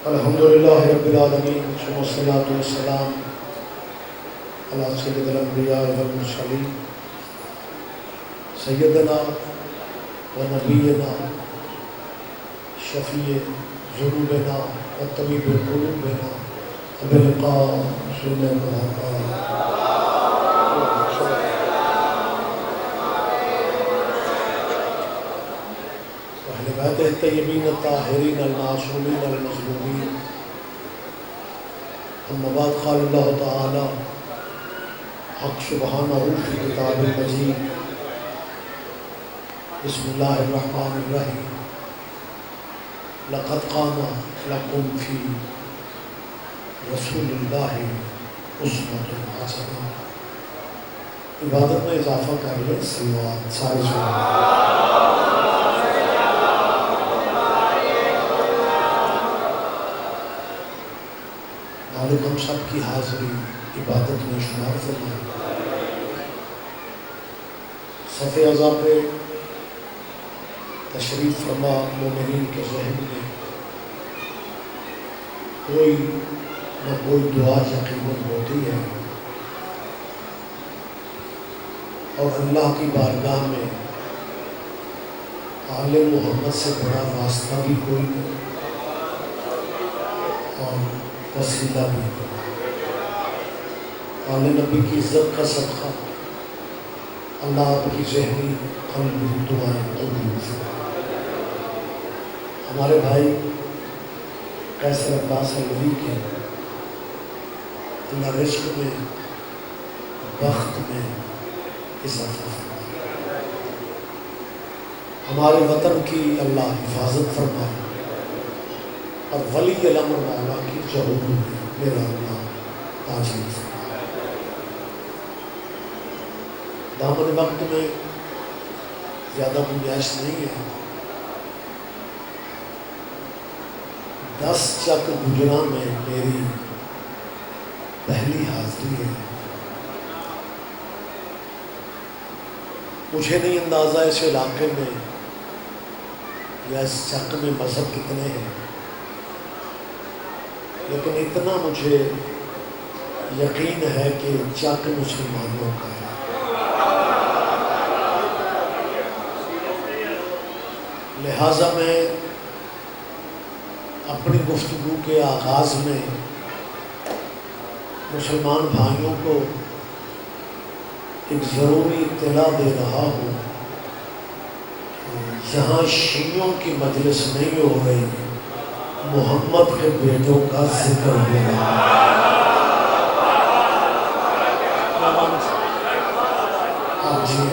الحمدللہ رب العالمین ثم الصلاۃ والسلام علی سید الانبیاء والمرسلین سیدنا و نبینا شفیع ذنوبنا و طبیب قلوبنا ابی القاسم محمد اہل بیت الطیبین الطاہرین المعصومین المظلومین اما بعد قال اللہ تعالی حق سبحانہ فی کتاب المجید بسم اللہ الرحمن الرحیم لقد کان لکم فی رسول اللہ اسوۃ حسنہ. عبادت میں اضافہ کر لیں صلوات سارے سنیں. مالک ہم سب کی حاضری عبادت میں شمار فرمائے. صف اعضاء پہ تشریف فرما. مومنین کے ذہن میں کوئی نہ کوئی دعا یقیناً ہوتی ہے اور اللہ کی بارگاہ میں آل محمد سے بڑا واسطہ بھی کوئی نہیں اور وسیلہ بھی. آل نبی کی عزت کا صدقہ اللہ آپ کی ذہنی قلبی دعائیں قبول فرمائے. ہمارے بھائی قیصر عباس علوی کے اللہ رزق میں بخت میں اضافہ فرمائے. ہمارے وطن کی اللہ حفاظت فرمائے اور ولی الامر مولا کی ضرور میرا اللہ تاجیل فرمائے. دامن وقت میں زیادہ گنجائش نہیں ہے. 10 چک گجراں میں میری پہلی حاضری ہے. مجھے نہیں اندازہ اس علاقے میں یا اس چک میں مذہب کتنے ہیں، لیکن اتنا مجھے یقین ہے کہ چک مسلمانوں کا ہے. لہٰذا میں اپنی گفتگو کے آغاز میں مسلمان بھائیوں کو ایک ضروری اطلاع دے رہا ہوں کہ یہاں شیعوں کی مجلس نہیں ہو رہی، محمد کے بیٹوں کا ذکر ہو رہا ہے. آپ جی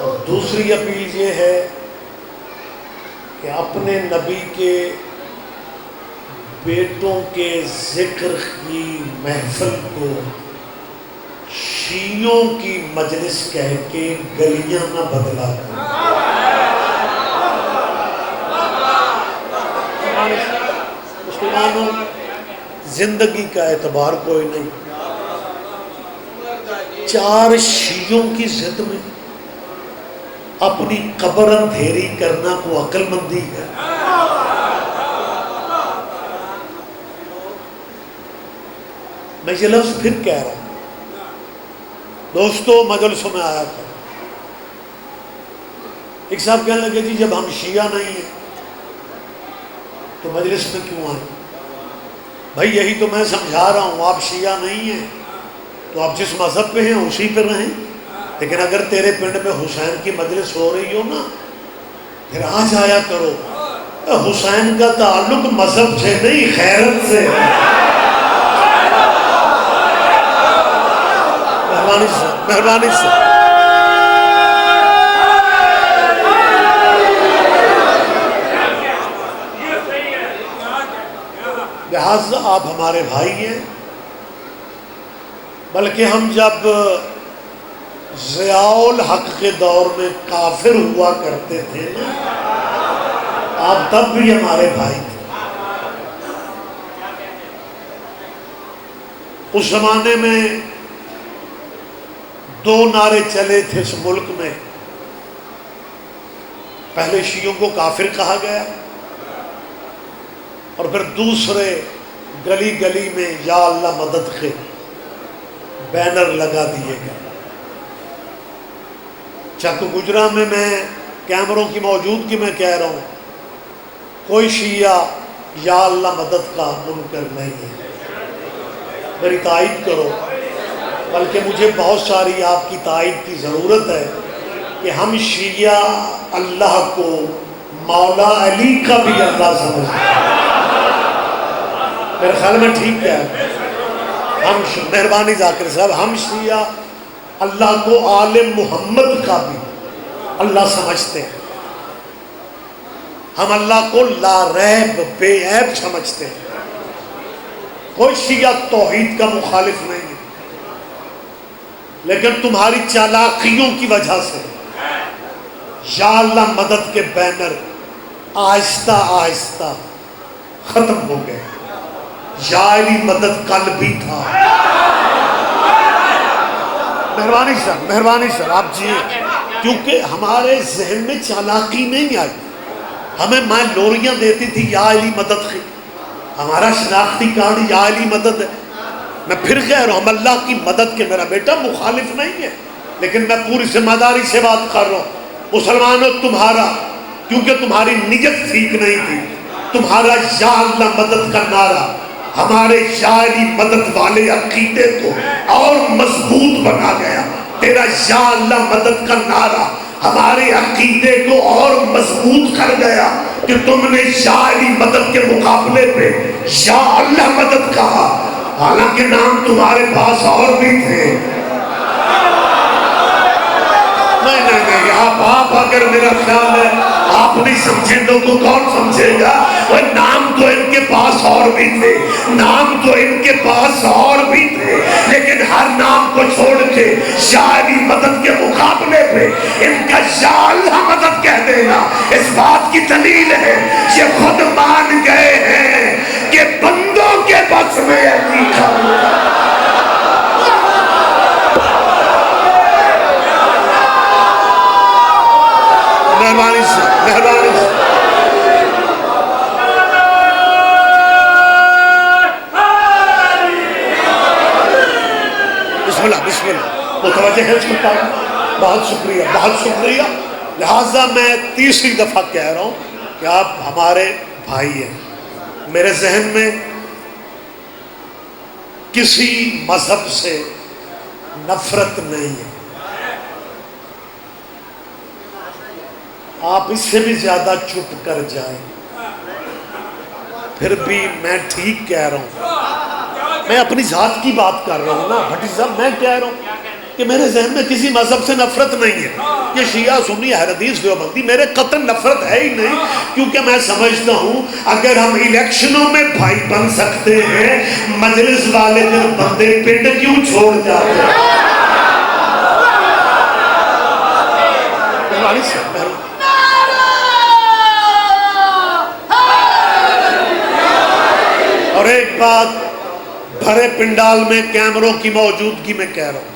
اور دوسری اپیل یہ ہے کہ اپنے نبی کے بیٹوں کے ذکر کی محفل کو شیعوں کی مجلس کہہ کے گلیاں نہ بدلا کریں. مسلمانوں زندگی کا اعتبار کوئی نہیں. 4 شیعوں کی ضد میں اپنی قبر اندھیری کرنا کو عقل مندی ہے. میں یہ لفظ پھر کہہ رہا ہوں، دوستو مجلسوں میں آیا تھا. ایک صاحب کہنے لگے جی جب ہم شیعہ نہیں ہیں تو مجلس میں کیوں آئیں؟ بھائی یہی تو میں سمجھا رہا ہوں، آپ شیعہ نہیں ہیں تو آپ جس مذہب پہ ہیں اسی پہ رہیں، لیکن اگر تیرے پنڈ میں حسین کی مجلس ہو رہی ہو نا پھر آ جایا کرو. حسین کا تعلق مذہب سے نہیں خیرت سے. مہربانی سے لہذا آپ ہمارے بھائی ہیں، بلکہ ہم جب ضیاء الحق کے دور میں کافر ہوا کرتے تھے نا، آپ تب بھی ہمارے بھائی تھے. اس زمانے میں دو نعرے چلے تھے اس ملک میں. پہلے شیعوں کو کافر کہا گیا اور پھر دوسرے گلی گلی میں یا اللہ مدد کے بینر لگا دیے گئے. چک گجرا میں کیمروں کی موجودگی میں کہہ رہا ہوں کوئی شیعہ یا اللہ مدد کا منکر نہیں ہے. میری تائید کرو، بلکہ مجھے بہت ساری آپ کی تائید کی ضرورت ہے کہ ہم شیعہ اللہ کو مولا علی کا بھی اللہ سمجھتے ہیں. میرے خیال میں ٹھیک ہے. ہم مہربانی ذاکر صاحب، ہم شیعہ اللہ کو آل محمد کا بھی اللہ سمجھتے ہیں. ہم اللہ کو لا ریب بے عیب سمجھتے ہیں. کوئی شیعہ توحید کا مخالف نہیں ہے، لیکن تمہاری چالاکیوں کی وجہ سے یا اللہ مدد کے بینر آہستہ آہستہ ختم ہو گئے. یا علی مدد کل بھی تھا. مہربانی سر آپ جی، کیونکہ ہمارے ذہن میں چالاکی نہیں آئی. ہمیں ماں لوریاں دیتی تھی یا علی مدد کی، ہمارا شناختی کارڈ یا علی مدد ہے. میں پھر کہہ رہا ہوں ہم اللہ کی مدد کے، میرا بیٹا مخالف نہیں ہے، لیکن میں پوری ذمہ داری سے بات کر رہا ہوں. مسلمانوں تمہارا، کیونکہ تمہاری نیت ٹھیک نہیں تھی، تمہارا یا اللہ مدد کا نعرہ ہمارے یا علی مدد والے عقیدے کو اور مضبوط بنا گیا. تیرا یا اللہ مدد کا نعرہ ہمارے عقیدے کو اور مضبوط کر گیا کہ تم نے یا علی مدد کے مقابلے پہ یا اللہ مدد کہا، حالانکہ نام تمہارے پاس اور بھی تھے. نہیں آپ اگر میرا خیال ہے آپ نہیں سمجھیں تو کون سمجھے گا. وہ نام تو ان کے پاس اور بھی تھے، نام تو ان کے پاس اور بھی تھے، لیکن ہر نام کو چھوڑ کے یا علی مدد کے مقابلے پہ ان کا یا اللہ مدد کہہ دینا اس بات کی دلیل ہے یہ خود مان گئے ہیں کہ بندوں کے بس میں لکھا ہوا. مہربانی سے بسم اللہ متوجہ ہے اس کو. بہت شکریہ. لہٰذا میں تیسری دفعہ کہہ رہا ہوں کہ آپ ہمارے بھائی ہیں. میرے ذہن میں کسی مذہب سے نفرت نہیں ہے. آپ اس سے بھی زیادہ چپ کر جائیں پھر بھی میں ٹھیک کہہ رہا ہوں. میں اپنی ذات کی بات کر رہا ہوں نا بھٹی صاحب. میں کہہ رہا ہوں کہ میرے ذہن میں کسی مذہب سے نفرت نہیں ہے. یہ شیعہ سنی اہل حدیث دیوبندی میرے قطعاً نفرت ہے ہی نہیں، کیونکہ میں سمجھتا ہوں اگر ہم الیکشنوں میں بھائی بن سکتے ہیں مجلس والے دن بندے پنڈ کیوں چھوڑ جاتے ہیں. اور ایک بات بھرے پنڈال میں کیمروں کی موجودگی میں کہہ رہا ہوں،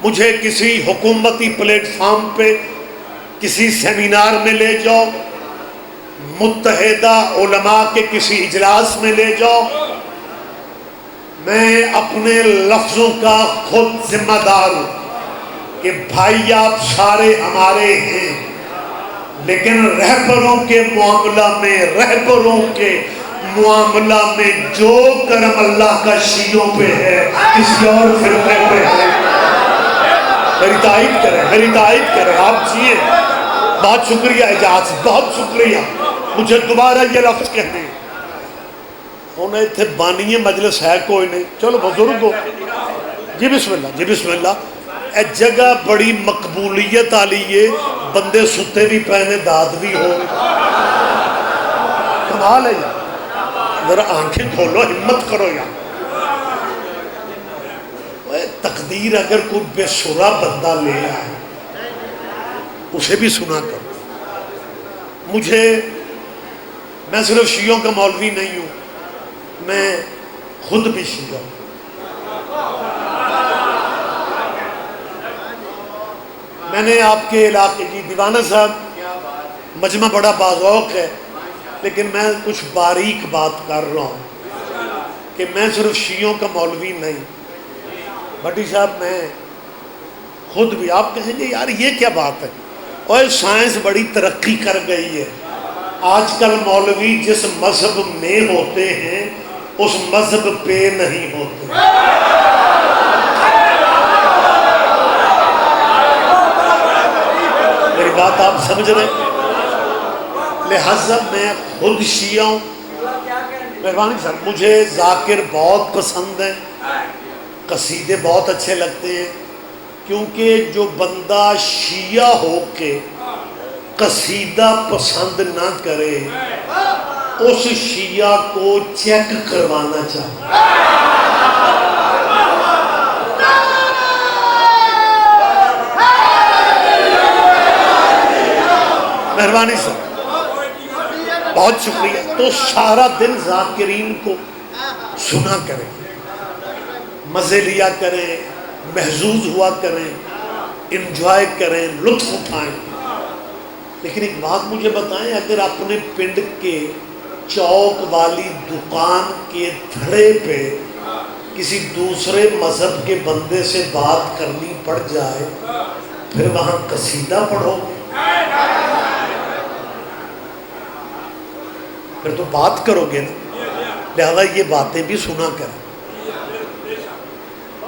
مجھے کسی حکومتی پلیٹ فارم پہ کسی سیمینار میں لے جاؤ، متحدہ علماء کے کسی اجلاس میں لے جاؤ، میں اپنے لفظوں کا خود ذمہ دار ہوں کہ بھائی آپ سارے ہمارے ہیں، لیکن رہبروں کے معاملہ میں جو کرم اللہ کا شیعوں پہ ہے کسی اور فرقے پہ ہے. میری تائید کریں آپ جیے. بہت شکریہ اجاز، بہت شکریہ. مجھے دوبارہ یہ لفظ کہنے انہیں تھے بانی مجلس ہے کوئی نہیں، چلو بزرگ ہو جی بسم اللہ. اے جگہ بڑی مقبولیت والی ہے، بندے ستے بھی پہنے داد بھی ہو. کمال ہے یار، ذرا آنکھیں کھولو، ہمت کرو یار. تقدیر اگر کوئی بے سرا بندہ لے آئے اسے بھی سنا کرو. میں صرف شیعوں کا مولوی نہیں ہوں، میں خود بھی شیعہ ہوں. میں نے آپ کے علاقے جی دیوانہ صاحب مجمع بڑا باذوق ہے، لیکن میں کچھ باریک بات کر رہا ہوں کہ میں صرف شیعوں کا مولوی نہیں، بھٹی صاحب میں خود بھی، آپ کہیں گے یار یہ کیا بات ہے، اور سائنس بڑی ترقی کر گئی ہے، آج کل مولوی جس مذہب میں ہوتے ہیں اس مذہب پہ نہیں ہوتے۔ میری بات آپ سمجھ رہے ہیں؟ لہذا میں خود شیعہ ہوں۔ مہربانی سر، مجھے ذاکر بہت پسند ہیں، قصیدے بہت اچھے لگتے ہیں، کیونکہ جو بندہ شیعہ ہو کے قصیدہ پسند نہ کرے اس شیعہ کو چیک کروانا چاہیے۔ مہربانی سر، بہت شکریہ۔ تو سارا دن ذاکرین کو سنا کریں، مزے لیا کریں، محظوظ ہوا کریں، انجوائے کریں، لطف اٹھائیں۔ لیکن ایک بات مجھے بتائیں، اگر اپنے پنڈ کے چوک والی دکان کے دھڑے پہ کسی دوسرے مذہب کے بندے سے بات کرنی پڑ جائے پھر وہاں قصیدہ پڑھو گے؟ پھر تو بات کرو گے نا۔ لہذا یہ باتیں بھی سنا کریں،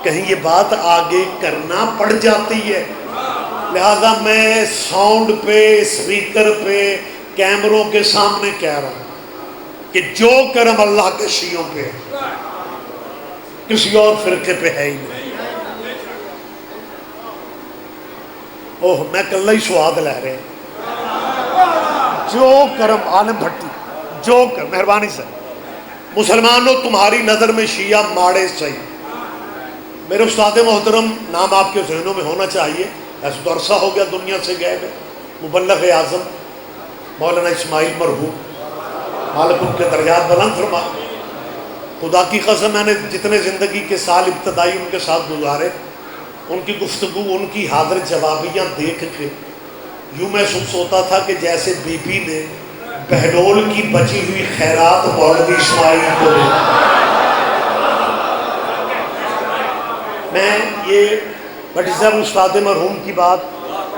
کہیں یہ بات آگے کرنا پڑ جاتی ہے۔ لہذا میں ساؤنڈ پہ، اسپیکر پہ، کیمروں کے سامنے کہہ رہا ہوں کہ جو کرم اللہ کے شیعوں پہ ہے کسی اور فرقے پہ ہے ہی نہیں۔ اوہ میں کل ہی سواد لے رہے ہیں، جو کرم عالم بھٹی، جو کرم، مہربانی سے مسلمانوں تمہاری نظر میں شیعہ ماڑے صحیح۔ میرے استاد محترم نام آپ کے ذہنوں میں ہونا چاہیے، ایسا تو عرصہ ہو گیا دنیا سے گئے ہوئے، مبلغ اعظم مولانا اسماعیل مرحوم، مالک ان کے درجات بلند فرما۔ خدا کی قسم میں نے جتنے زندگی کے سال ابتدائی ان کے ساتھ گزارے، ان کی گفتگو، ان کی حاضر جوابیاں دیکھ کے یوں محسوس ہوتا تھا کہ جیسے بی بی نے بہلول کی بچی ہوئی خیرات مولوی اسماعیل کو دے۔ میں یہ بھٹی صاحب استاد مرحوم کی بات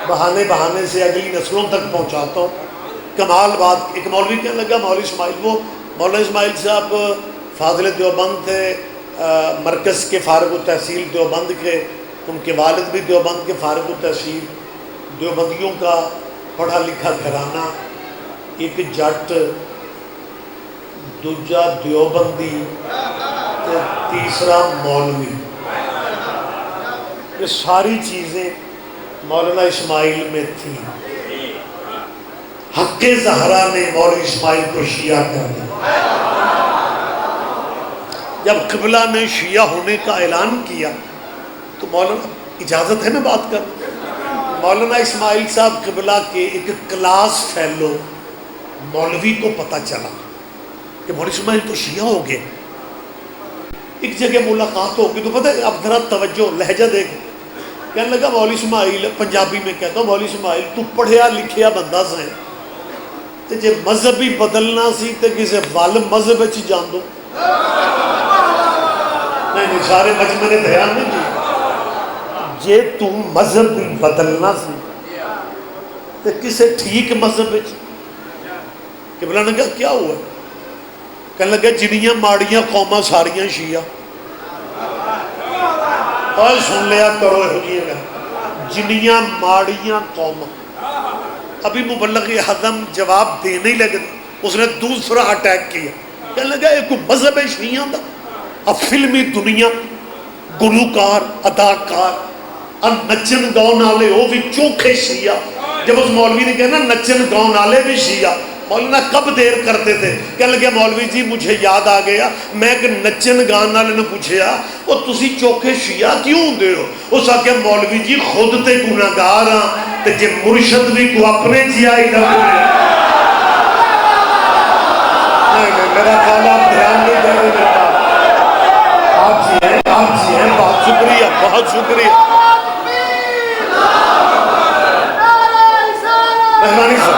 بہانے بہانے سے اگلی نسلوں تک پہنچاتا ہوں۔ کمال بات، ایک مولوی کہنے لگا مولوی اسماعیل، وہ مولانا اسماعیل صاحب فاضل دیوبند تھے، مرکز کے فارغ التحصیل دیوبند کے، ان کے والد بھی دیوبند کے فارغ التحصیل، دیوبندیوں کا پڑھا لکھا گھرانہ، ایک جٹ، دوجا دیوبندی، تیسرا مولوی، یہ ساری چیزیں مولانا اسماعیل میں تھیں۔ حق زہرا نے مولوی اسماعیل کو شیعہ کر دیا۔ جب قبلہ نے شیعہ ہونے کا اعلان کیا تو مولانا، اجازت ہے میں بات کروں، مولانا اسماعیل صاحب قبلہ کے ایک کلاس فیلو مولوی کو پتہ چلا کہ مولوی اسماعیل تو شیعہ ہو گئے۔ ایک جگہ ملاقات ہوگی تو پتہ ہے، اب ذرا توجہ، لہجہ دیکھ، کہنے لگا مولوی اسماعیل، پنجابی میں کہتا ہوں، مولوی اسماعیل تو پڑھیا لکھیا بندہ سے تے جے مذہب ہی بدلنا سی تے کسے وال مذہب وچ جان دو۔ نہیں سارے مجمع نے دھیان نہیں دیا، جے تو مذہب بھی بدلنا سی تے کسے ٹھیک مذہب وچ۔ قبلہ نے کہا کیا ہوا؟ کہنے لگا جنیاں ماڑیاں قوماں ساریاں شیعہ۔ اور سن لیا کرو یہ گا، جنیاں ماڑیاں قوماں۔ ابھی مبلغ اعظم جواب دینے ہی لگے، اس نے دوسرا اٹیک کیا، کہنے لگا یہ کوئی مذہب ہے شیعہ دا؟ اب فلمی دنیا، گلوکار، اداکار، اب نچن گاؤں والے وہ بھی چوکھے شیعہ۔ جب اس مولوی نے کہا نا نچن گاؤں والے بھی شیعہ، مولانا کب دیر کرتے تھے؟ کہنے لگے مولوی جی مجھے یاد آ گیا، میں ایک نچن گان والے نے پوچھا وہ تسی چوکھے شیعہ کیوں ہوندے ہو؟ اس آکھیا مولوی جی خود تے گناہگار ہاں تے جے مرشد بھی کو اپنے جیا ہی نہ ہوئے۔ نہیں میرا خیال آپ دھیان نہیں دے رہے میرے پاس۔ آپ جی ہیں، بہت شکریہ، بہت شکریہ۔ مہربانی سے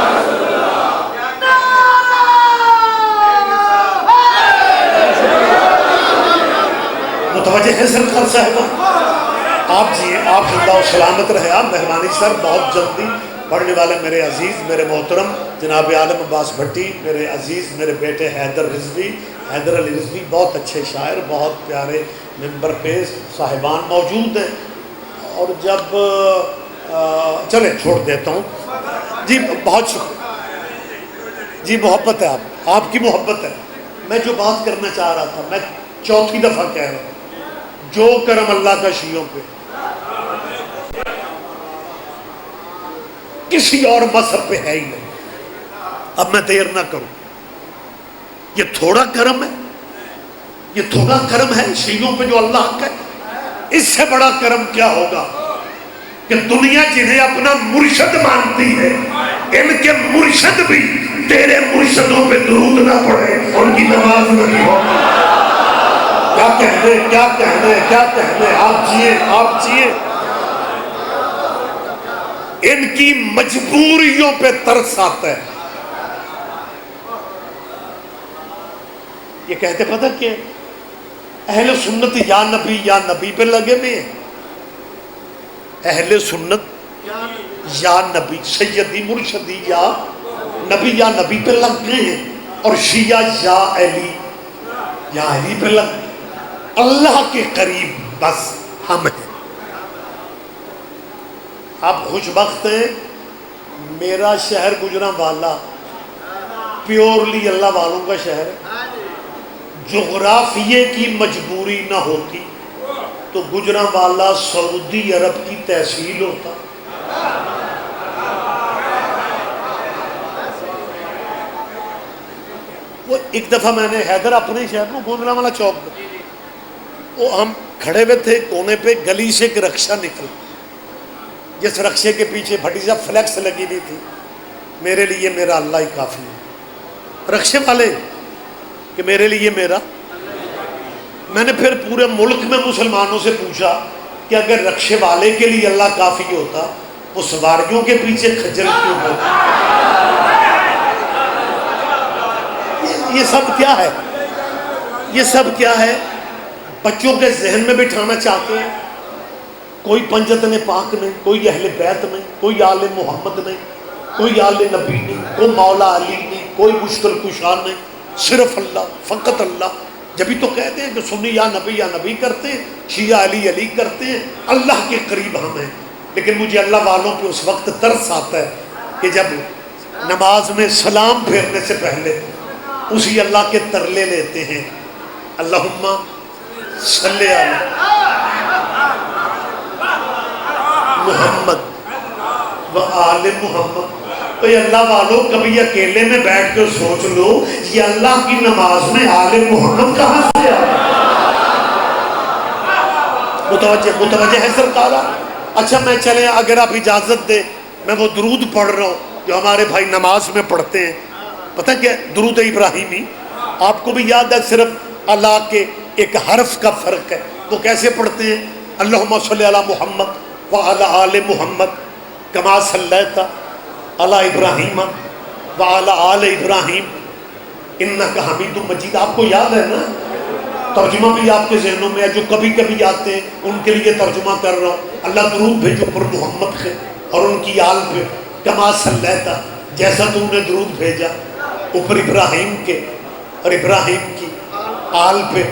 متوجہ ہے سرکار صاحبہ؟ آپ جی آپ زندہ و سلامت رہے آپ. مہربانی سر. بہت جلدی پڑھنے والے میرے عزیز میرے محترم جناب عالم عباس بھٹی، میرے عزیز میرے بیٹے حیدر علی رضوی، بہت اچھے شاعر، بہت پیارے ممبر پہ صاحبان موجود ہیں. اور جب چلے چھوڑ دیتا ہوں جی. بہت شکریہ جی. محبت ہے آپ کی محبت ہے. میں جو بات کرنا چاہ رہا تھا، میں چوتھی دفعہ کہہ رہا ہوں، جو کرم اللہ کا شیعوں پہ کسی اور مذہب پہ ہے ہی نہیں. اب میں دیر نہ کروں. یہ تھوڑا کرم ہے، یہ تھوڑا کرم ہے شیعوں پہ جو اللہ کا ہے. اس سے بڑا کرم کیا ہوگا کہ دنیا جنہیں اپنا مرشد مانتی ہے، ان کے مرشد بھی تیرے مرشدوں پہ درود نہ پڑھے، ان کی نماز نہیں ہوگی. کیا کہنے کیا کہنے کیا کہنے. آپ جیے. ان کی مجبوریوں پہ ترس آتا ہے. یہ کہتے پتہ کیا اہل سنت یا نبی پہ لگے ہوئے ہیں. اہل سنت یا نبی، سیدی مرشدی یا نبی پہ لگ گئے ہیں. اور شیعہ یا علی پہ لگ گئے. اللہ کے قریب بس ہم ہیں. آپ خوش بخت ہیں. میرا شہر گجرانوالہ پیورلی اللہ والوں کا شہر ہے. جغرافیے کی مجبوری نہ ہوتی تو گجرانوالہ سعودی عرب کی تحصیل ہوتا. وہ ایک دفعہ میں نے حیدر اپنے شہر میں گجرانوالہ چوک پہ، وہ ہم کھڑے ہوئے تھے کونے پہ، گلی سے ایک رکشہ نکل، جس رکشے کے پیچھے بھٹی صاحب فلیکس لگی ہوئی تھی، میرے لیے میرا اللہ ہی کافی ہے. رکشے والے کہ میرے لیے میرا. میں نے پھر پورے ملک میں مسلمانوں سے پوچھا کہ اگر رکشے والے کے لیے اللہ کافی ہوتا، وہ سواریوں کے پیچھے کھجل کیوں ہوتا؟ یہ سب کیا ہے؟ یہ سب کیا ہے؟ بچوں کے ذہن میں بٹھانا چاہتے ہیں. کوئی پنجتن پاک نہیں، کوئی اہل بیت نہیں، کوئی آل محمد نہیں، کوئی آل نبی نہیں، کوئی مولا علی نہیں، کوئی مشکل کشا نہیں، صرف اللہ، فقط اللہ. جبھی تو کہتے ہیں کہ سنی یا نبی کرتے ہیں، شیعہ علی کرتے ہیں. اللہ کے قریب ہم ہیں. لیکن مجھے اللہ والوں پہ اس وقت ترس آتا ہے کہ جب نماز میں سلام پھیرنے سے پہلے اسی اللہ کے ترلے لیتے ہیں، اللہم صلی علی محمد و آل محمد. تو یہ اللہ والوں کبھی اکیلے میں بیٹھ کے سوچ لو، یہ اللہ کی نماز میں آل محمد کہاں سے آیا؟ متوجہ ہے سرکارہ؟ اچھا میں چلیں، اگر آپ اجازت دیں میں وہ درود پڑھ رہا ہوں جو ہمارے بھائی نماز میں پڑھتے ہیں. پتہ کیا درود ابراہیمی آپ کو بھی یاد ہے، صرف اللہ کے ایک حرف کا فرق ہے. وہ کیسے پڑھتے ہیں؟ اللہم صلی علی محمد وعلی آل محمد کما صلیت علی ابراہیم وعلی آل ابراہیم انک حمید مجید. آپ کو یاد ہے نا؟ ترجمہ بھی آپ کے ذہنوں میں ہے، جو کبھی کبھی آتے ہیں ان کے لیے ترجمہ کر رہا ہوں. اللہ درود بھیجو پر محمد کے اور ان کی آل پہ، کما صلیت جیسا تو نے درود بھیجا اوپر ابراہیم کے اور ابراہیم کی آل پہ.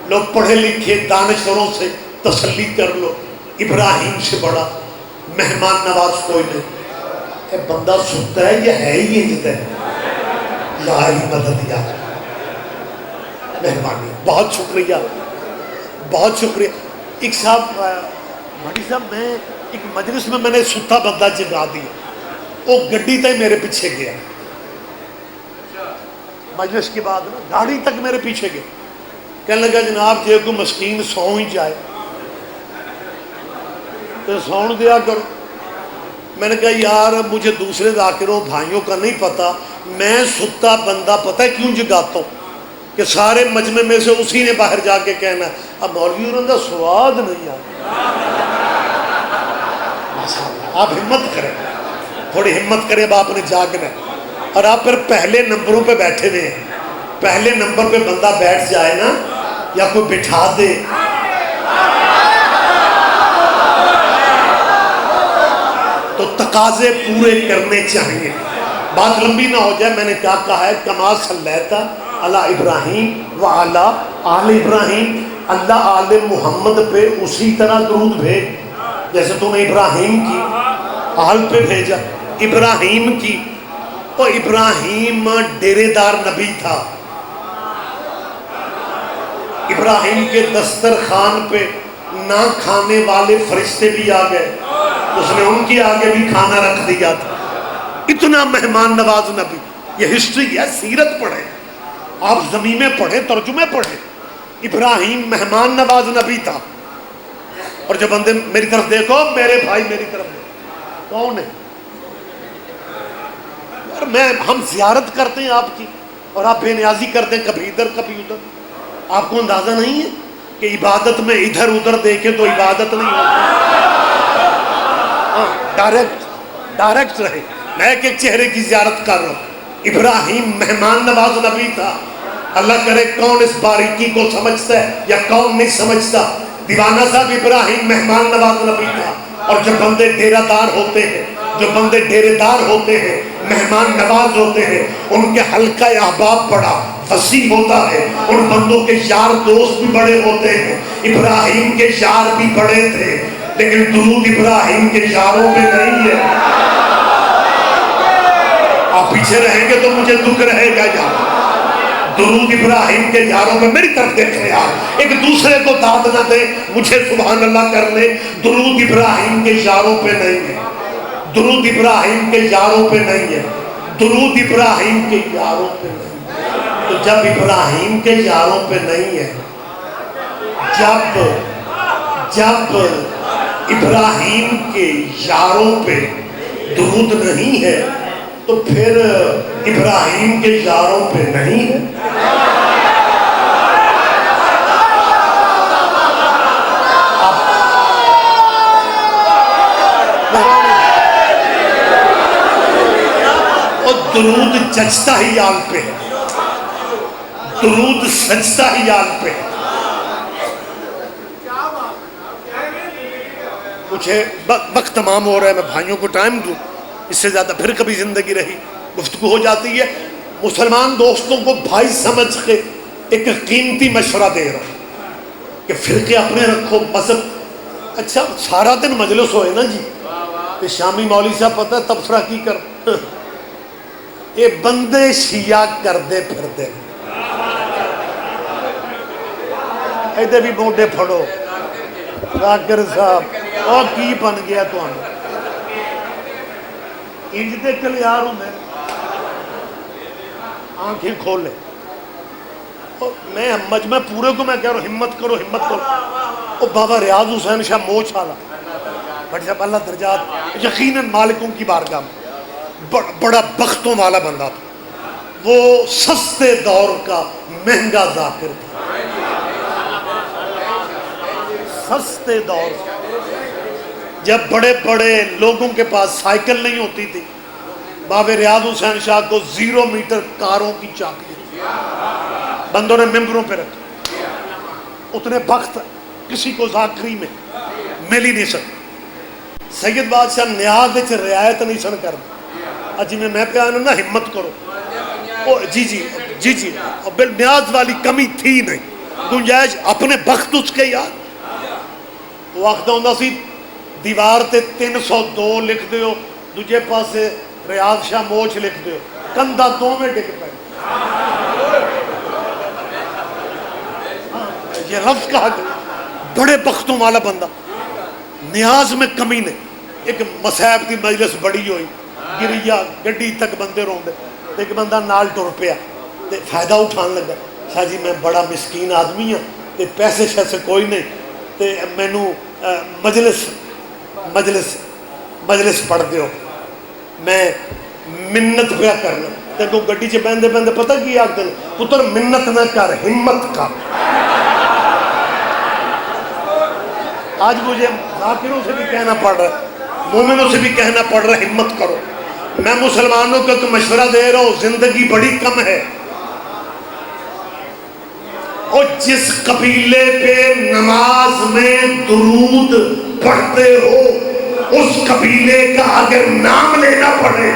لوگ پڑھے لکھے دانشوروں سے تسلی کر لو، ابراہیم سے بڑا مہمان نواز کوئی نہیں. اے بندہ سنتا ہے یہ ہے ہی عزت ہے. یا ہی مدد یا مہربانی. بہت شکریہ بہت شکریہ. ایک صاحب بھٹی صاحب میں ایک مجلس میں نے ستا بندہ جگا دیا، وہ گڈی تک میرے پیچھے گیا. مجلس کے بعد نا گاڑی تک میرے پیچھے گیا. کہنے لگا جناب جے کوئی مسکین سو ہی جائے تو سون دیا کرو. میں نے کہا یار مجھے دوسرے ذاکروں بھائیوں کا نہیں پتا، میں ستا بندہ پتہ ہے کیوں جگاتا ہوں کہ سارے مجمع میں سے اسی نے باہر جا کے کہنا ہے اب مولوی انہوں کا سواد نہیں آتا. آپ ہمت کریں. تھوڑی ہمت کرے اب آپ نے جاگنا ہے. اور آپ پھر پہلے نمبروں پہ بیٹھے ہوئے ہیں. پہلے نمبر پہ بندہ بیٹھ جائے نا یا کوئی بٹھا دے تو تقاضے پورے کرنے چاہیے. بات لمبی نہ ہو جائے. میں نے کیا کہا ہے؟ کما صلیت علی ابراہیم وعلی آل ابراہیم. اللہ آل محمد پہ اسی طرح درود بھیج جیسے تو نے ابراہیم کی آل پہ بھیجا. ابراہیم کی تو ابراہیم ڈیرے دار نبی تھا. ابراہیم کے دسترخوان پہ نہ کھانے والے فرشتے بھی آ گئے. اس نے ان کی آگے بھی کھانا رکھ دیا تھا. اتنا مہمان نواز نبی. یہ ہسٹری ہے, سیرت پڑھیں آپ, زمینیں پڑھیں, ترجمے پڑھیں. ابراہیم مہمان نواز نبی تھا. اور جب بندے میری طرف دیکھو, میرے بھائی میری طرف دیکھو, کون ہے یار؟ ہم زیارت کرتے ہیں آپ کی اور آپ بے نیازی کرتے ہیں کبھی ادھر کبھی ادھر. آپ کو اندازہ نہیں ہے کہ عبادت میں ادھر ادھر دیکھیں تو عبادت نہیں ہوتی. ڈائریکٹ رہے. میں ایک چہرے کی زیارت کر رہا ہوں. ابراہیم مہمان نواز نبی تھا. اللہ کرے کون اس باریکی کو سمجھتا ہے یا کون نہیں سمجھتا. دیوانہ صاحب ابراہیم مہمان نواز نبی تھا. اور جب بندے ڈیرہ دار ہوتے ہیں, جو بندے ڈیرے دار ہوتے ہیں, مہمان نواز ہوتے ہیں, ان کے حلقہ احباب بڑا وسیع ہوتا ہے. ان بندوں کے یار دوست بھی بڑے ہوتے ہیں. ابراہیم کے یار بھی بڑے تھے, لیکن درود ابراہیم کے یاروں پہ نہیں ہے. آپ پیچھے رہیں گے تو مجھے دکھ رہے گا یار. درود ابراہیم کے یاروں میں میری طرف دیکھ رہے آپ, ایک دوسرے کو داد نہ دیں, مجھے سبحان اللہ کر لے. درود ابراہیم کے یاروں پہ نہیں ہے. درود ابراہیم کے یاروں پہ نہیں ہے. درود ابراہیم کے یاروں پہ نہیں. تو جب ابراہیم کے یاروں پہ نہیں ہے, جب ابراہیم کے یاروں پہ درود نہیں ہے تو پھر ابراہیم کے یاروں پہ نہیں ہے. اور درود جچتا ہی آل پہ ہے, درود سجتا ہی آل پہ ہے. مجھے وقت تمام ہو رہا ہے, میں بھائیوں کو ٹائم دوں, اس سے زیادہ پھر کبھی زندگی رہی گفتگو ہو جاتی ہے. مسلمان دوستوں کو بھائی سمجھ کے ایک قیمتی مشورہ دے رہا ہوں کہ فرقے اپنے رکھو, مذہب. اچھا سارا دن مجلس ہوئے نا جی, کہ شامی مولوی صاحب پتہ ہے تبصرہ کی کر, یہ بندے شیعہ کر دے پھر دے. ایدے بھی موڈے پھڑو ذاکر صاحب اور کی بن گیا تو ہم انج دے کلیار ہوں میں آنکھیں کھولے. میں مجمع پورے کو میں کہہ رہا ہوں ہمت کرو ہمت کرو. وہ بابا ریاض حسین شاہ موچ والا بٹ جب اللہ درجات یقیناً مالکوں کی بارگاہ میں بڑا بختوں والا بندہ تھا. وہ سستے دور کا مہنگا ذاکر تھا. سستے دور جب بڑے بڑے لوگوں کے پاس سائیکل نہیں ہوتی تھی, بابے ریاض حسین شاہ کو 0 میٹر کاروں کی چابی بندوں نے ممبروں پہ رکھی. اتنے بخت کسی کو ذاکری میں مل ہی نہیں سکتا. سید بادشاہ نیاز وچ رعایت نہیں سن کرتا. اج میں پہ آنا نا ہمت کرو. جی جی جی جی نیاز والی کمی تھی نہیں, گنجائش اپنے بخت اس کے یاد. وقت ہوندا سی دیوار تے 302 لکھ دیو, دوجے پاسے ریاض شاہ موچ لکھ دیو, کندھا دو میں ڈگ پے. یہ لفظ کہا کہ بڑے بختوں والا بندہ, نیاز میں کمی نہیں. ایک مسائب دی مجلس بڑی ہوئی, گریا گڈی تک بندے روندے, ایک بندہ نال ٹر پیا تے فائدہ اٹھان لگا. شاہ جی میں بڑا مسکین آدمی ہاں تے پیسے شیسے کوئی نہیں, تے مینوں مجلس پڑھ دیو, میں منت پیا کرنا. تے کو گڈی چ بہندے بہندے پتہ کی آکھدے نے, پتر منت نہ کر ہمت کر. آج مجھے ذاکروں سے بھی کہنا پڑ رہا ہے, مومنوں سے بھی کہنا پڑ رہا ہے ہمت کرو. میں مسلمانوں کو ایک مشورہ دے رہا ہوں، زندگی بڑی کم ہے، اور جس قبیلے پہ نماز میں درود پڑھتے ہو اس قبیلے کا اگر نام لینا پڑے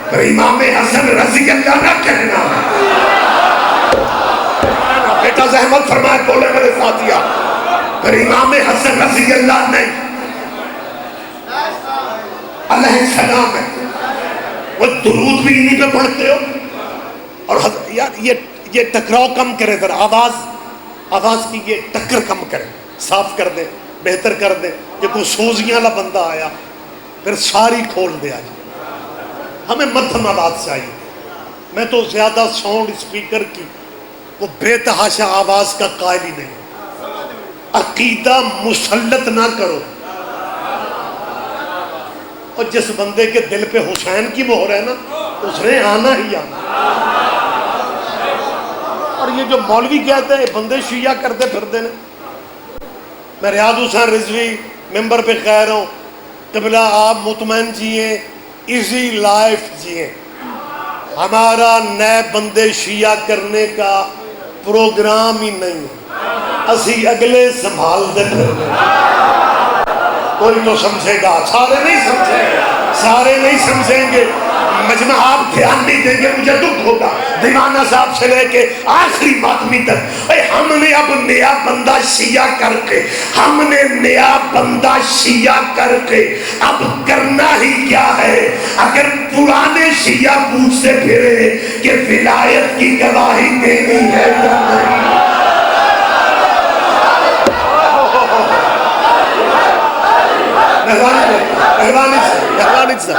تو امام حسن رضی اللہ نہ کہنا، بیٹا زحمت فرمائے بولے میرے ساتھیا، پھر امام حسن رضی اللہ نہیں، علیہ السلام ہے، وہ درود بھی انہی پہ پڑھتے ہو. اور یار یہ ٹکراؤ کم کرے ذرا، آواز کی یہ ٹکر کم کرے، صاف کر دے، بہتر کر دے کہ کوئی سوزیاں والا بندہ آیا پھر ساری کھول دے. آج ہمیں مدھم آواز چاہیے. میں تو زیادہ ساؤنڈ اسپیکر کی وہ بے تحاشا آواز کا قائل ہی نہیں. عقیدہ مسلط نہ کرو، اور جس بندے کے دل پہ حسین کی مہر ہے نا اس نے آنا ہی آنا. اور یہ جو مولوی کہتے ہیں بندے شیعہ کرتے پھرتے ہیں. میں ریاض حسین رضوی ممبر پہ کہہ رہا ہوں، قبلہ آپ مطمئن جیئیں، ایزی لائف جیئیں. ہمارا نئے بندے شیعہ کرنے کا پروگرام ہی نہیں ہے، اسی اگلے سنبھال دے پھر. کوئی تو سمجھے گا، سارے نہیں سمجھیں گے. مجمع آپ دھیان نہیں دیں گے مجھے دکھ ہوگا. دیوانہ صاحب سے لے کے آخری ماتمی تک ہم نے اب نیا بندہ شیعہ کر کے اب کرنا ہی کیا ہے. اگر پرانے شیعہ پوچھتے پھرے کہ ولایت کی گواہی دینی ہے یا نہیں. مہربانی سے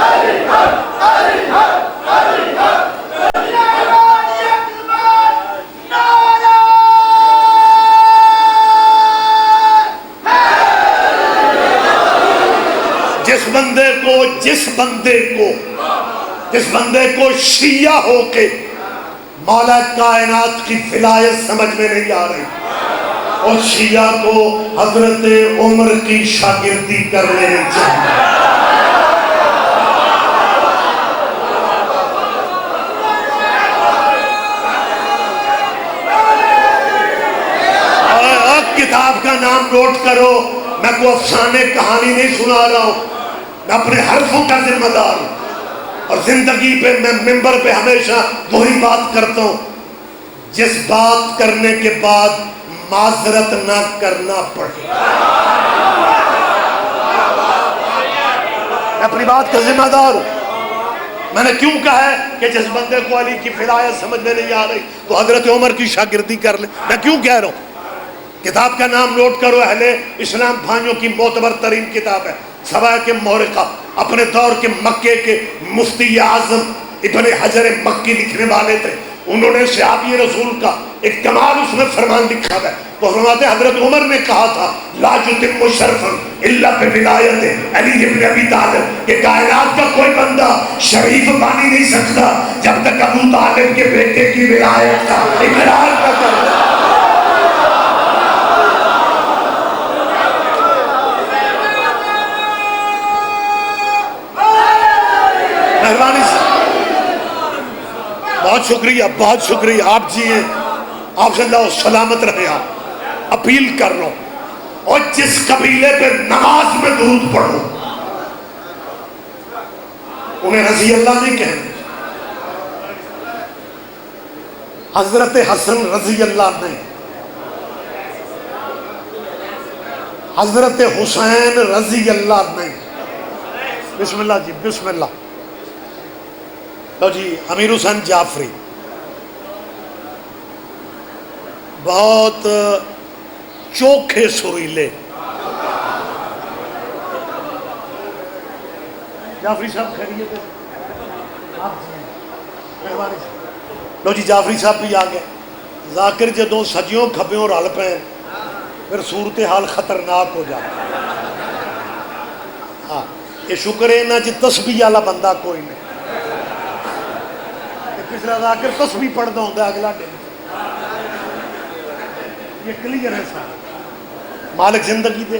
جس بندے کو شیعہ ہو کے مولا کائنات کی ولایت سمجھ میں نہیں آ رہی، اور شیعہ کو حضرت عمر کی شاگردی کر لینی چاہیے. کتاب کا نام نوٹ کرو، میں کوئی افسانے کہانی نہیں سنا رہا ہوں، میں اپنے حرفوں کا ذمہ دار ہوں. اور زندگی پہ میں ممبر پہ ہمیشہ وہی بات کرتا ہوں، جس بات کرنے کے بعد معذرت نہ کرنا پڑے. میں اپنی بات کا ذمہ دار ہوں. میں نے کیوں کہا ہے کہ جس بندے کو علی کی ولایت سمجھ میں نہیں آ رہی تو حضرت عمر کی شاگردی کر لے. میں کیوں کہہ رہا ہوں؟ کتاب کا نام نوٹ کرو، اہل اسلام بھائیوں کی معتبر ترین کتاب ہے، سوائے محرقہ. اپنے دور کے مکے کے مفتی اعظم ابن حجر مکی لکھنے والے تھے. انہوں نے صحابی رسول کا ایک کمال اس میں فرمان لکھا ہے. وہ فرماتے ہیں حضرت عمر نے کہا تھا لا یتم شرفا الا بولایت علی بن ابی طالب، کہ کائنات کا کوئی بندہ شریف بن ہی نہیں سکتا جب تک ابو طالب کے بیٹے کی ولایت کا اقرار نہ کرے. مہربانی سے بہت شکریہ. آپ جیئیں، آپ صلی اللہ سلامت رہے. آپ اپیل کر رہا ہوں، اور جس قبیلے پہ نماز میں درود پڑھو انہیں رضی اللہ نہیں کہنا، حضرت حسن رضی اللہ نہیں، حضرت حسین رضی اللہ نہیں. بسم اللہ جی، بسم اللہ. تو جی امیر حسین جعفری بہت چوکھے سریلے. جعفری صاحب خیریت ہے؟ مہربانی سے. لو جی جعفری صاحب بھی آ گئے. ذاکر جدوں سجیوں کھبیوں رل پے پھر صورتحال خطرناک ہو جاتی. ہاں یہ شکر ہے نہ جی تسبیح والا بندہ کوئی نہیں. پچھلا ذاکر تسبیح پڑھتا ہوتا ہے اگلا دن. یہ کلیئر ہے سارا. مالک زندگی دے.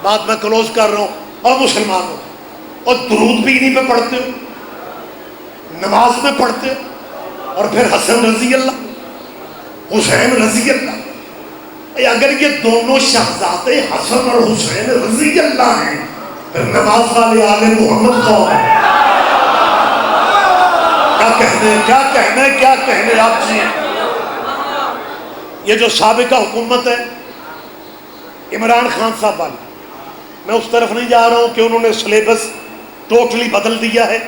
بات میں کلوز کر رہا ہوں. اور مسلمانوں اور درود بھی انہیں پہ پڑھتے ہو. نماز میں پڑھتے ہو، اور پھر حسن رضی اللہ، حسین رضی اللہ. اگر یہ دونوں شہزادے حسن اور حسین رضی اللہ ہیں، پھر نماز والے آل محمد کون ہیں؟ کیا کہنے آپ جی. یہ جو سابقہ حکومت ہے عمران خان صاحب والی، میں اس طرف نہیں جا رہا ہوں کہ انہوں نے سلیبس ٹوٹلی بدل دیا ہے.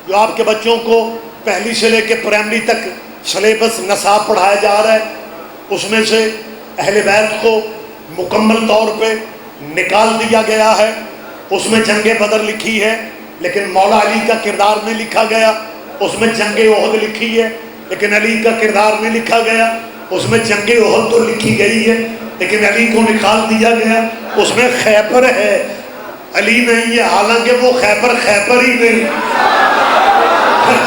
جو آپ کے بچوں کو پہلی سے لے کے پرائمری تک سلیبس نصاب پڑھایا جا رہا ہے، اس میں سے اہل بیت کو مکمل طور پہ نکال دیا گیا ہے. اس میں جنگ بدر لکھی ہے لیکن مولا علی کا کردار نہیں لکھا گیا. اس میں جنگ احد لکھی ہے لیکن علی کا کردار نہیں لکھا گیا. اس میں جنگ احد تو لکھی گئی ہے لیکن علی کو نکال دیا گیا. اس میں خیبر ہے، علی نہیں ہے، حالانکہ وہ خیبر ہی نہیں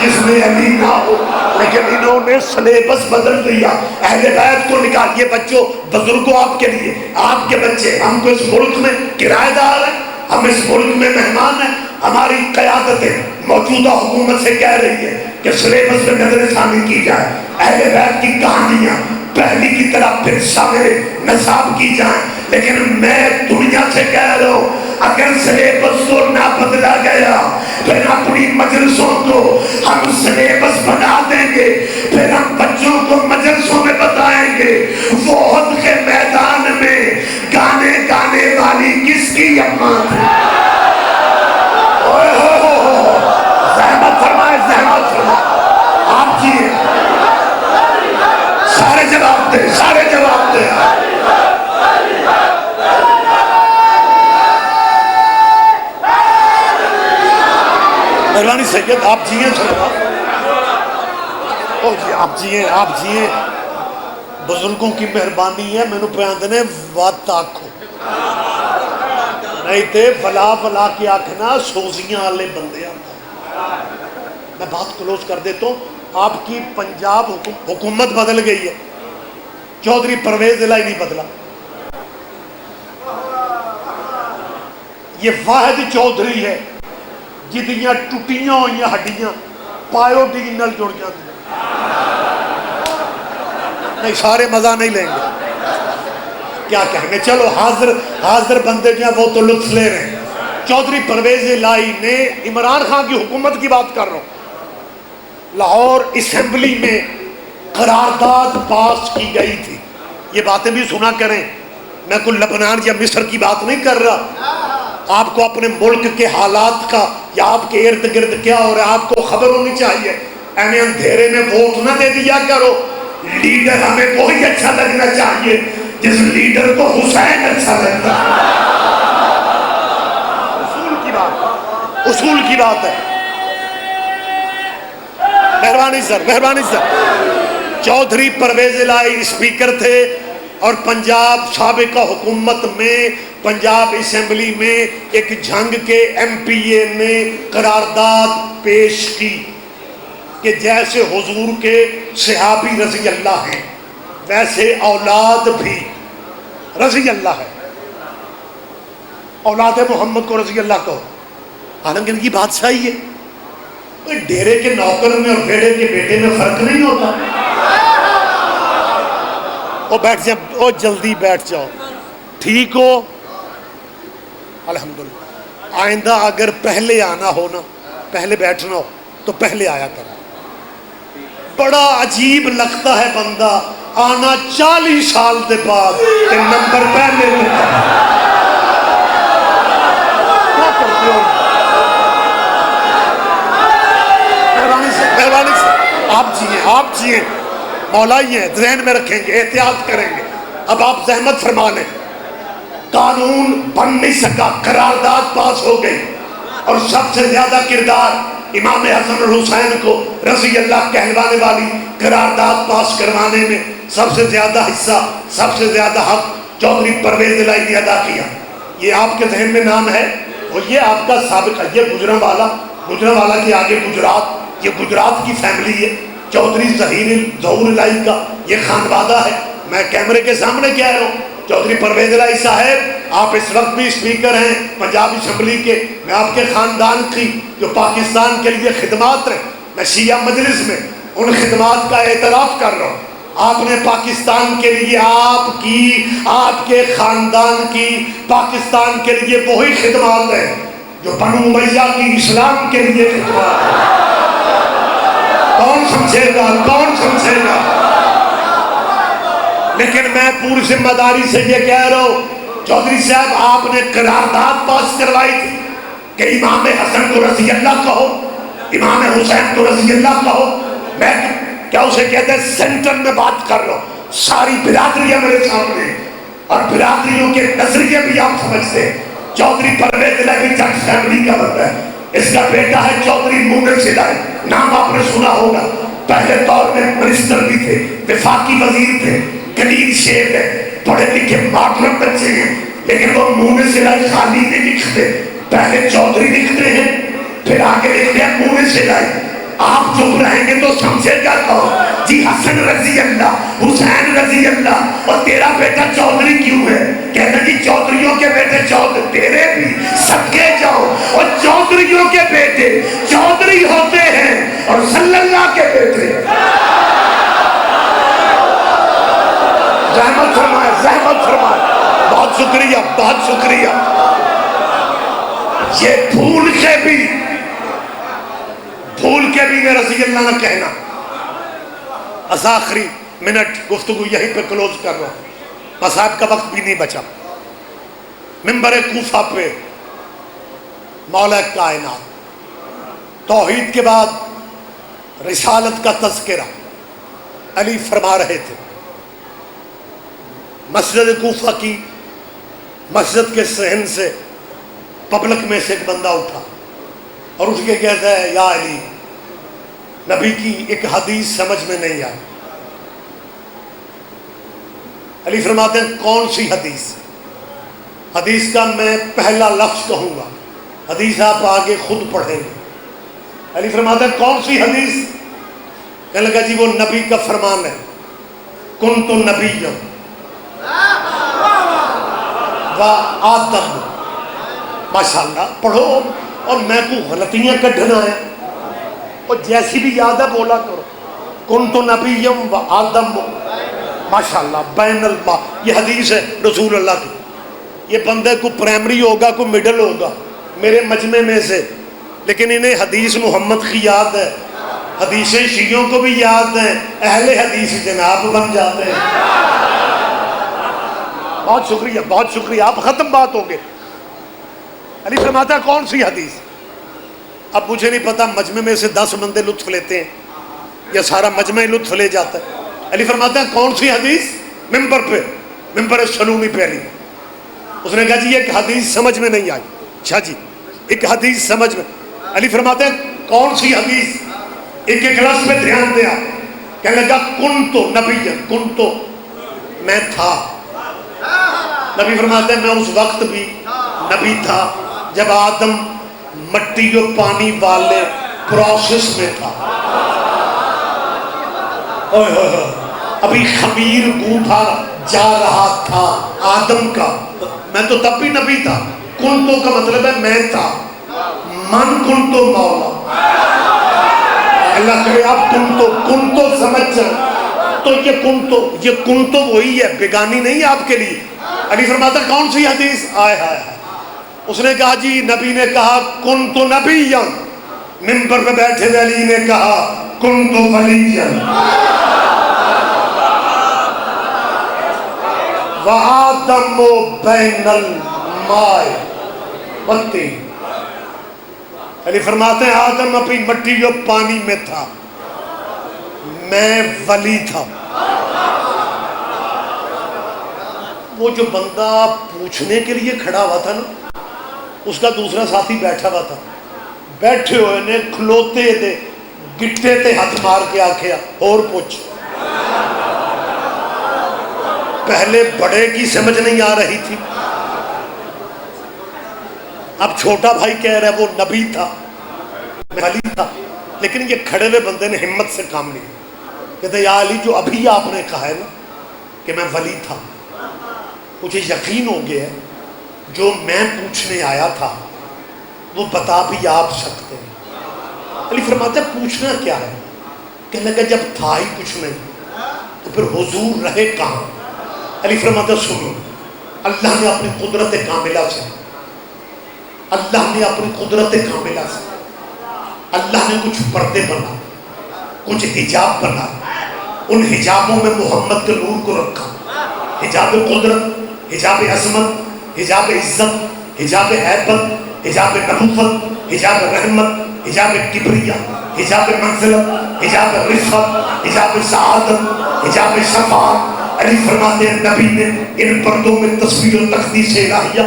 جس میں علی نہ ہو، لیکن انہوں نے سلیبس بدل دیا. اہل بیت کو نکال. یہ بچوں بزرگوں آپ کے لیے، آپ کے بچے، ہم کو اس ملک میں کرایہ دار ہیں، ہم اس ملک میں مہمان ہیں. ہماری قیادت موجودہ حکومت سے کہہ رہی ہے کہ سلیبس میں نظر ثانی کی جائے، اہل بیت کی کہانیاں پہلی کی طرح پھر سامنے نصاب کی جائیں. لیکن میں دنیا سے کہہ رہا ہوں اگر سلیبس کو نہ بدلا گیا پھر اپنی مجلسوں کو ہم سلیبس بنا دیں گے، پھر ہم بچوں کو مجلسوں میں بتائیں گے وہ احد کے میدان میں گانے گانے والی کس کی اماں تھی. زحمت فرمائے آپ جی، سارے جواب دیں. مہربانی سید آپ جیئے آپ جیئے بزرگوں کی مہربانی ہے. مینو پہ آندنے وات آکھو نہیں تے بلا کے آکھنا سوزیاں والے بندے آتا. میں بات کلوز کر دیتا ہوں. آپ کی پنجاب حکومت بدل گئی ہے، چودھری پرویز الہی نہیں بدلا. یہ واحد چودھری ہے جدیاں ٹوٹیاں ہوئی ہڈیاں پایو ڈی نال جڑ جاتی. نہیں سارے مزہ نہیں لیں گے، کیا کہیں گے. چلو حاضر بندے جو ہیں وہ تو لطف لے رہے ہیں. چودھری پرویز الہی نے عمران خان کی حکومت کی بات کر رہا ہوں، لاہور اسمبلی میں قرارداد پاس کی گئی تھی. یہ باتیں بھی سنا کریں، میں کوئی لبنان یا مصر کی بات نہیں کر رہا. آپ کو اپنے ملک کے حالات کا یا آپ کے ارد گرد کیا ہو رہا ہے آپ کو خبر ہونی چاہیے. اینے اندھیرے میں ووٹ نہ دے دیا کرو. لیڈر ہمیں وہی اچھا لگنا چاہیے جس لیڈر کو حسین اچھا لگتا ہے. اصول کی بات ہے. مہربانی سر. چودھری پرویز الہی اسپیکر تھے اور پنجاب سابقہ حکومت میں پنجاب اسمبلی میں ایک جھنگ کے ایم پی اے نے قرارداد پیش کی کہ جیسے حضور کے صحابی رضی اللہ ہیں ویسے اولاد بھی رضی اللہ ہے. اولاد محمد کو رضی اللہ کہو. حالانکہ ان کی بات صحیح ہے. ڈیرے کے نوکر میں اور بیڑے کے بیٹے میں فرق نہیں ہوتا. وہ بیٹھ جائیں، وہ جلدی بیٹھ جاؤ، ٹھیک ہو الحمدللہ. آئندہ اگر پہلے آنا ہو نا، پہلے بیٹھنا ہو تو پہلے آیا کرنا. بڑا عجیب لگتا ہے بندہ آنا 40 سال کے بعد کہ نمبر پہلے ملتا. کیا کرتے ہو؟ مہربانی سے آپ جیئے مولا ہی ہیں، ذہن میں رکھیں گے، احتیاط کریں گے. اب آپ زحمت فرما لیں. قانون بن نہیں سکا، قرارداد پاس ہو گئی اور سب سے زیادہ کردار امام حسن اور حسین کو رضی اللہ کہلوانے والی قرارداد پاس کروانے میں سب سے زیادہ حصہ، سب سے زیادہ حق چودھری پرویز الہی نے ادا کیا. یہ آپ کے ذہن میں نام ہے اور یہ آپ کا سابقہ. یہ گجرانوالا کے آگے گجرات، یہ گجرات کی فیملی ہے. چودھری ظہور الہی کا یہ خانوادہ ہے. میں کیمرے کے سامنے کہہ رہا ہوں چودھری پرویز الہی صاحب آپ اس وقت بھی اسپیکر ہیں پنجاب اسمبلی کے. میں آپ کے خاندان کی جو پاکستان کے لیے خدمات رہے میں شیعہ مجلس میں ان خدمات کا اعتراف کر رہا ہوں۔ آپ نے پاکستان کے لیے آپ کے خاندان کی پاکستان کے لیے وہی خدمات ہیں جو بنو امیہ کی اسلام کے لیے خدمات ہیں۔ کون سمجھے گا، کون سمجھے گا؟ لیکن میں پوری ذمہ داری سے یہ کہہ رہا ہوں، چودھری صاحب آپ نے قرارداد پاس کروائی تھی کہ امام حسن کو رضی اللہ کہو، امام حسین کو رضی اللہ کہو۔ میں کیا اسے کہتے ہیں سینٹر میں بات کر رہا ہوں، ساری برادریاں میرے سامنے، اور برادریوں کے نظریے بھی آپ سمجھتے ہیں۔ چودھری پرویز الہی بھی جٹ فیملی کا بندہ ہے، اس کا بیٹا ہے چودھری مونس الہی، نام آپ نے سنا ہوگا، پہلے دور میں منسٹر بھی تھے، وفاقی وزیر تھے، کلین شیپ ہے، پڑھے لکھے ماڈرن بچے ہیں، لیکن وہ مونس الہی خالی نہیں لکھتے، پہلے چودھری لکھتے ہیں پھر آگے لکھتے ہیں مونس الہی۔ آپ چپ رہیں گے تو سمجھے گا کہو جی حسن رضی اللہ، حسین رضی اللہ، اور تیرا بیٹا چودھری کیوں ہے؟ کہتے جی چودھریوں کے بیٹے چودھری، تیرے بھی صدقے جاؤ، اور چودھریوں کے بیٹے چودھری ہوتے ہیں اور صلی اللہ کے بیٹے۔ زحمت فرمائے، زحمت فرمائے، بہت شکریہ، بہت شکریہ۔ یہ بھول کے بھی میں رضی اللہ نہ کہنا۔ اس آخری منٹ گفتگو یہیں پہ کلوز کر رہا ہوں، مصاحب کا وقت بھی نہیں بچا۔ منبر کوفہ پہ مولا کائنات توحید کے بعد رسالت کا تذکرہ علی فرما رہے تھے۔ مسجد کوفہ کی مسجد کے صحن سے پبلک میں سے ایک بندہ اٹھا اور اٹھ کے کہتا ہے یا علی، نبی کی ایک حدیث سمجھ میں نہیں آئی۔ علی فرماتے ہیں کون سی حدیث؟ حدیث کا میں پہلا لفظ کہوں گا، حدیث آپ آگے خود پڑھیں گے۔ علی فرماتے ہیں کون سی حدیث؟ کہنے لگا جی وہ نبی کا فرمان ہے، کنت نبی و آدم۔ ماشاءاللہ پڑھو، اور میں کو غلطیاں کڈھنا ہے، اور جیسی بھی یاد ہے بولا کرو۔ کنت نبی و آدم، ماشاءاللہ بین الماء، یہ حدیث ہے رسول اللہ کی۔ یہ بندے کو پرائمری ہوگا، کو مڈل ہوگا میرے مجمع میں سے، لیکن انہیں حدیث محمد کی یاد ہے، حدیثیں شیعوں کو بھی یاد ہیں، اہل حدیث جناب بن جاتے ہیں۔ بہت شکریہ، بہت شکریہ، آپ ختم بات ہوں گے۔ علی فرماتا ہے کون سی حدیث؟ اب مجھے نہیں پتا مجمع میں سے 10 بندے لطف لیتے ہیں یا سارا مجمع لطف لے جاتا ہے۔ علی فرماتا ہے کون سی حدیث؟ ممبر پہ، ممبر سلومی پہ علی، اس نے کہا جی ایک حدیث سمجھ میں نہیں آئی۔ اچھا جی ایک حدیث سمجھ میں، علی فرماتے ہیں کون سی حدیث؟ ایک ایک لفظ پہ دھیان دیا، کہنے لگا کنتو نبی، کنتو میں تھا۔ نبی فرماتے ہیں میں اس وقت بھی نبی تھا جب آدم مٹی و پانی والے پروسیس میں تھا، ابھی خمیر گونتھا جا رہا تھا آدم کا، میں تو تب بھی نبی تھا۔ کنتو کا مطلب ہے میں تھا، من کنتو مولا، اللہ کرے آپ کنتو سمجھ جائیں تو یہ کنتو وہی ہے، بیگانی نہیں ہے آپ کے لیے۔ علی فرماتا کون سی حدیث؟ آئے ہائے، اس نے کہا جی نبی نے کہا کنتو نبیا، منبر پہ بیٹھے ہوئے علی نے کہا کنتو ولیا، وآدم بین الماء والطین۔ علی فرماتے ہیں آدم اپنی مٹی و پانی میں تھا، میں ولی تھا۔ وہ جو بندہ پوچھنے کے لیے کھڑا ہوا تھا نا، اس کا دوسرا ساتھی بیٹھا ہوا تھا، بیٹھے ہوئے نے کھلوتے تھے، گٹے تے ہاتھ مار کے آکھیا اور پوچھ۔ پہلے بڑے کی سمجھ نہیں آ رہی تھی، اب چھوٹا بھائی کہہ رہا ہے وہ نبی تھا، میں ولی تھا، لیکن یہ کھڑے ہوئے بندے نے ہمت سے کام لیا، کہتے یا علی جو ابھی آپ نے کہا ہے نا کہ میں ولی تھا، مجھے یقین ہو گیا ہے جو میں پوچھنے آیا تھا وہ بتا بھی آپ سکتے ہیں۔ علی فرماتے ہیں پوچھنا کیا ہے؟ کہنے لگا جب تھا ہی کچھ نہیں تو پھر حضور رہے کہاں؟ علی فرماتے ہیں سنو، اللہ نے اپنی قدرت کاملہ سے، اللہ نے اپنی قدرت کاملہ سے اللہ نے کچھ پردے بنا، کچھ حجاب بنا، ان حجابوں میں محمد کے نور کو رکھا، حجاب قدرت، حجاب عظمت، حجاب عزت، حجاب ہیبت، حجاب نبوت، حجاب رحمت، حجاب کبریا، حجاب منزلت، حجاب رفعت، حجاب سعادت، حجاب شفاعت۔ علی فرماتے ہیں نبی نے ان پردوں میں تصویر و تقدیس الہیہ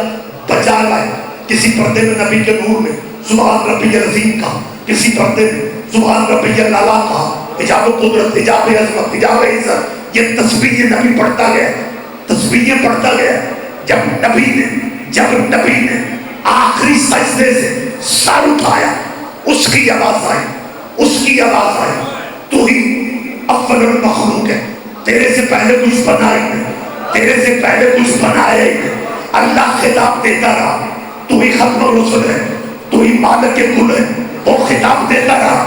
بجا لائے۔ کسی پردے میں نبی کے نور میں سبحان ربی العظیم کہا، کسی پردے میں سبحان ربی الاعلیٰ کہا، حجاب قدرت، حجاب عظمت، حجاب عزت، یہ تصویریں نبی پڑھتا گیا، تصویریں پڑھتا گیا۔ جب نبی نے آخری سجدے سے سر اٹھایا، اس کی آواز آئی، اس کی آواز آئی، تو ہی اول المخلوق ہے، تیرے سے پہلے کچھ بنا ہی نہیں، تیرے سے پہلے کچھ بنایا ہی نہیں۔ اللہ خطاب دیتا رہا، تو ہی ختم الرسل ہے، تو ہی مالک کل ہے، وہ خطاب دیتا رہا۔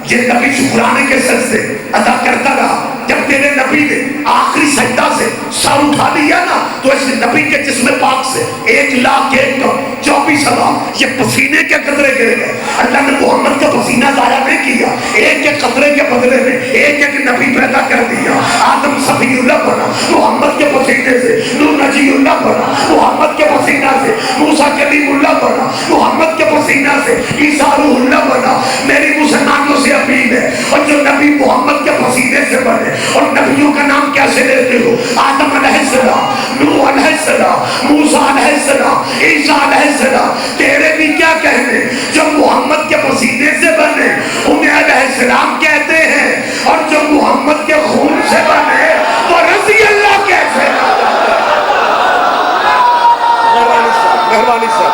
یہ نبی شکرانے کے سجدے ادا کرتا رہا۔ جب تیرے نبی نے آخری سجدہ سے سر اٹھا لیا نا، تو اس نبی کے جسم پاک سے 1,01,24,000 یہ پسینے کے قطرے گرے گئے۔ اللہ نے محمد کا پسینہ ضائع نہیں کیا، ایک ایک قطرے کے بدلے میں ایک ایک نبی پیدا کر دیا۔ آدم صفی اللہ بنا محمد کے پسینے سے، نوح نجی اللہ بنا محمد کے پسینہ سے، موسیٰ کلیم اللہ بنا محمد کے پسینہ سے، عیسیٰ روح اللہ بنا۔ میری مسلمانوں سے اپیل ہے، اور جو نبی محمد کے پسینے سے بنے، اور نبیوں کا نام کیسے لیتے ہو؟ آدم علیہ السلام، نوح علیہ السلام، موسیٰ علیہ السلام، عیسیٰ علیہ السلام، تیرے بھی کیا کہنے؟ جو محمد کے پسینے سے بنے انہیں علیہ السلام کہتے ہیں، اور جو محمد کے خون سے بنے وہ رضی اللہ کہتے ہیں۔ مہربانی صاحب،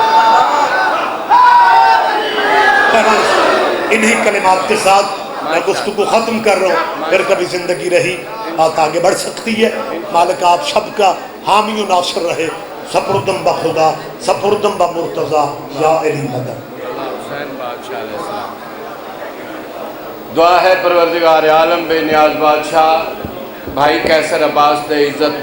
انہی کلمات کے ساتھ میں گفتگو ختم کر رہا ہوں، پھر کبھی زندگی رہی بات آگے بڑھ سکتی ہے۔ مالک آپ سب کا حامی و ناصر رہے۔ سپردم بخدا، سپردم بمرتضیٰ، یا علی مدد۔ دعا ہے پروردگار عالم بے نیاز بادشاہ بھائی کیسر عباس دے عزت